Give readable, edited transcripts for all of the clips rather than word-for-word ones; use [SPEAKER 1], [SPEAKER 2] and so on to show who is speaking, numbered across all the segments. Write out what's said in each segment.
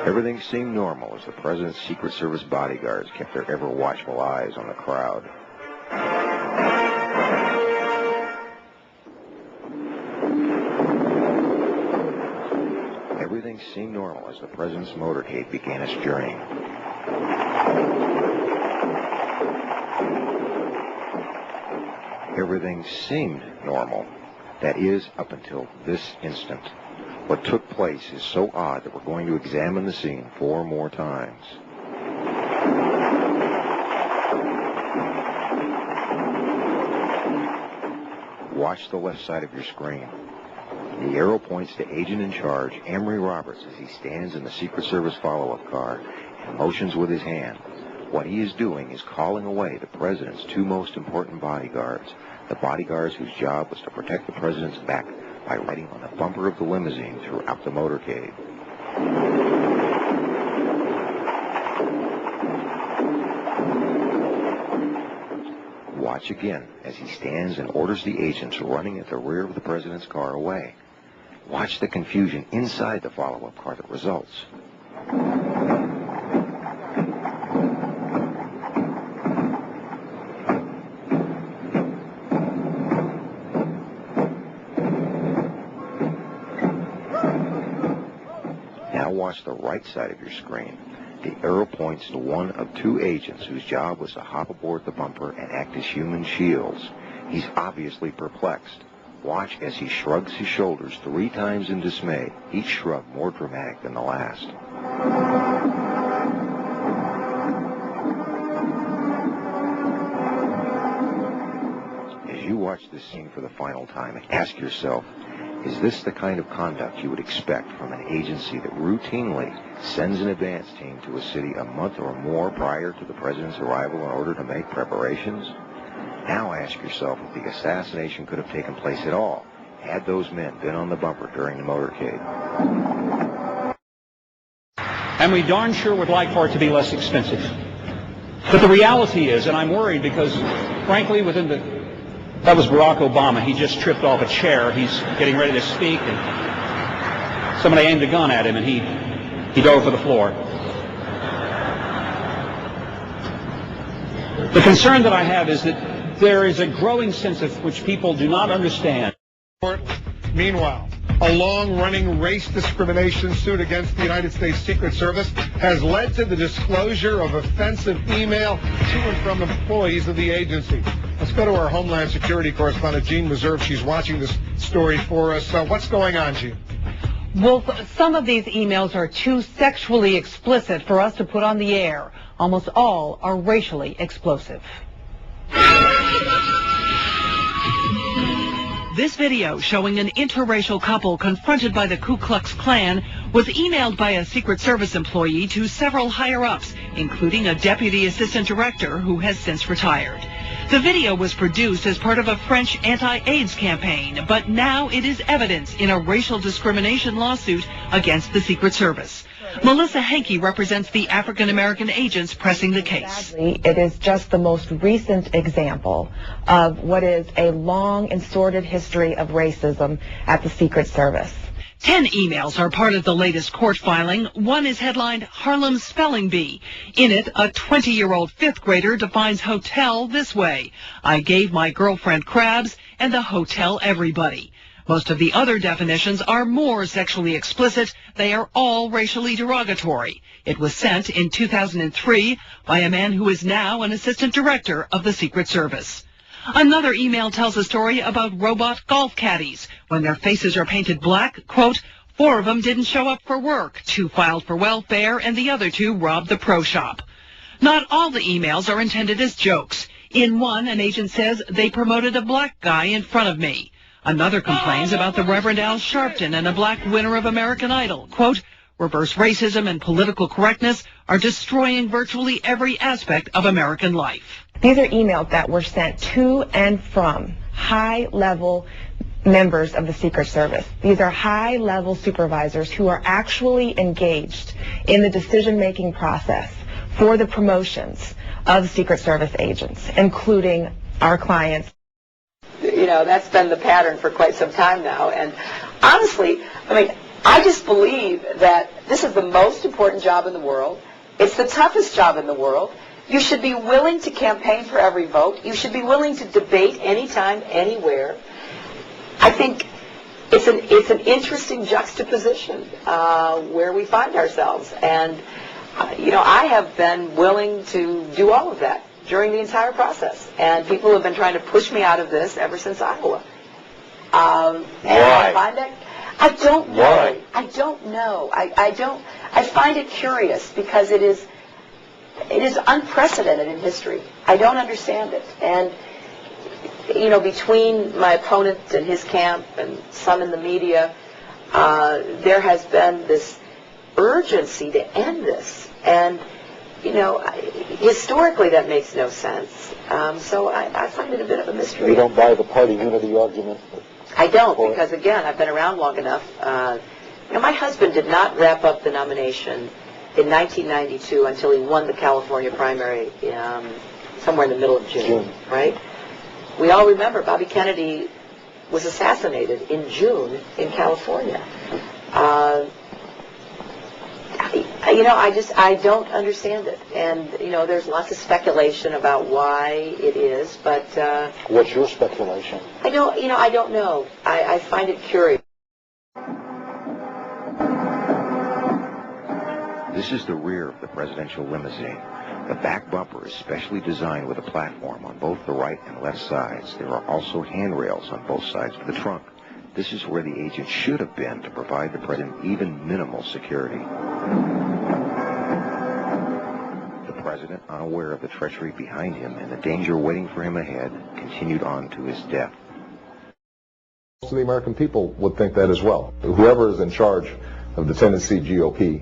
[SPEAKER 1] Everything seemed normal as the President's Secret Service bodyguards kept their ever-watchful eyes on the crowd. Everything seemed normal as the President's motorcade began its journey. Everything seemed normal. That is, up until this instant. What took place is so odd that we're going to examine the scene 4 more times. Watch the left side of your screen. The arrow points to Agent in Charge, Emery Roberts, as he stands in the Secret Service follow-up car and motions with his hand. What he is doing is calling away the President's 2 most important bodyguards, the bodyguards whose job was to protect the President's back by riding on the bumper of the limousine throughout the motorcade. Watch again as he stands and orders the agents running at the rear of the President's car away. Watch the confusion inside the follow-up car that results. Now watch the right side of your screen. The arrow points to one of 2 agents whose job was to hop aboard the bumper and act as human shields. He's obviously perplexed. Watch as he shrugs his shoulders 3 times in dismay, each shrug more dramatic than the last. As you watch this scene for the final time, ask yourself, is this the kind of conduct you would expect from an agency that routinely sends an advance team to a city a month or more prior to the President's arrival in order to make preparations? Now ask yourself if the assassination could have taken place at all had those men been on the bumper during the motorcade.
[SPEAKER 2] And we darn sure would like for it to be less expensive. But the reality is, and I'm worried because, frankly, that was Barack Obama. He just tripped off a chair. He's getting ready to speak, and somebody aimed a gun at him, and he dove for the floor. The concern that I have is that there is a growing sense of which people do not understand.
[SPEAKER 3] Meanwhile, a long-running race discrimination suit against the United States Secret Service has led to the disclosure of offensive email to and from employees of the agency. Let's go to our Homeland Security correspondent, Jean Meserve. She's watching this story for us. What's going on, Jean?
[SPEAKER 4] Well, some of these emails are too sexually explicit for us to put on the air. Almost all are racially explosive. This video showing an interracial couple confronted by the Ku Klux Klan was emailed by a Secret Service employee to several higher-ups, including a deputy assistant director who has since retired. The video was produced as part of a French anti-AIDS campaign, but now it is evidence in a racial discrimination lawsuit against the Secret Service. Melissa Hankey represents the African-American agents pressing the case.
[SPEAKER 5] It is just the most recent example of what is a long and sordid history of racism at the Secret Service.
[SPEAKER 4] 10 emails are part of the latest court filing. One is headlined Harlem Spelling Bee. In it, a 20-year-old 5th grader defines hotel this way: I gave my girlfriend crabs and the hotel everybody. Most of the other definitions are more sexually explicit. They are all racially derogatory. It was sent in 2003 by a man who is now an assistant director of the Secret Service. Another email tells a story about robot golf caddies. When their faces are painted black, quote, 4 of them didn't show up for work, 2 filed for welfare, and the other 2 robbed the pro shop. Not all the emails are intended as jokes. In one, an agent says they promoted a black guy in front of me. Another complains about the Reverend Al Sharpton and a black winner of American Idol. Quote, reverse racism and political correctness are destroying virtually every aspect of American life.
[SPEAKER 5] These are emails that were sent to and from high-level members of the Secret Service. These are high-level supervisors who are actually engaged in the decision-making process for the promotions of Secret Service agents, including our clients.
[SPEAKER 6] You know, that's been the pattern for quite some time now. And honestly, I mean, I just believe that this is the most important job in the world. It's the toughest job in the world. You should be willing to campaign for every vote. You should be willing to debate anytime, anywhere. I think it's an interesting juxtaposition where we find ourselves. And, I have been willing to do all of that during the entire process. And people have been trying to push me out of this ever since Iowa. And
[SPEAKER 1] Why?
[SPEAKER 6] I don't know.
[SPEAKER 1] Why?
[SPEAKER 6] I don't know. I find it curious because it is unprecedented in history. I don't understand it. And, between my opponent and his camp and some in the media, there has been this urgency to end this. And, historically that makes no sense. So I find it a bit of a mystery.
[SPEAKER 7] You don't buy the party unity argument?
[SPEAKER 6] I don't, because, again, I've been around long enough. My husband did not wrap up the nomination in 1992 until he won the California primary somewhere in the middle of June, right? We all remember Bobby Kennedy was assassinated in June in California. I don't understand it. And, there's lots of speculation about why it is, but...
[SPEAKER 7] What's your speculation?
[SPEAKER 6] I don't know. I find it curious.
[SPEAKER 1] This is the rear of the presidential limousine. The back bumper is specially designed with a platform on both the right and left sides. There are also handrails on both sides of the trunk. This is where the agent should have been to provide the president even minimal security. The president, unaware of the treachery behind him and the danger waiting for him ahead, continued on to his death.
[SPEAKER 8] Most of the American people would think that as well. Whoever is in charge of the Tennessee GOP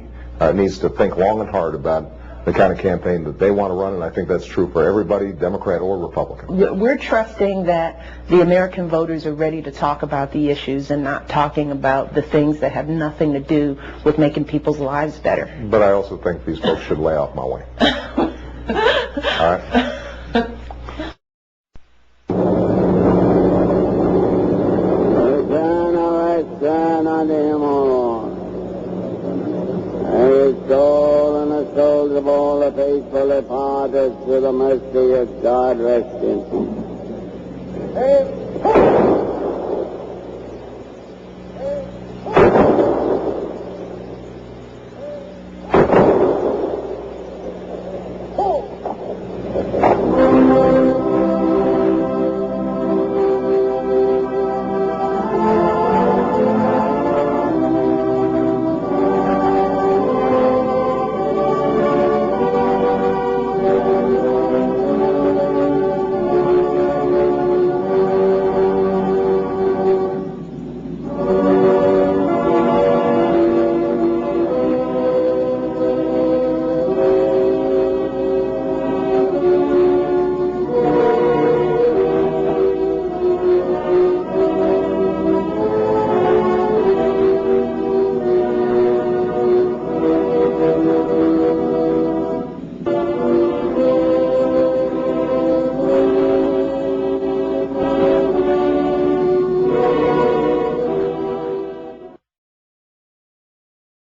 [SPEAKER 8] needs to think long and hard about the kind of campaign that they want to run, and I think that's true for everybody, Democrat or Republican.
[SPEAKER 9] We're trusting that the American voters are ready to talk about the issues and not talking about the things that have nothing to do with making people's lives better.
[SPEAKER 8] But I also think these folks should lay off my way. All right?
[SPEAKER 10] Souls of all the faithful departed to the mercy of God rest in peace.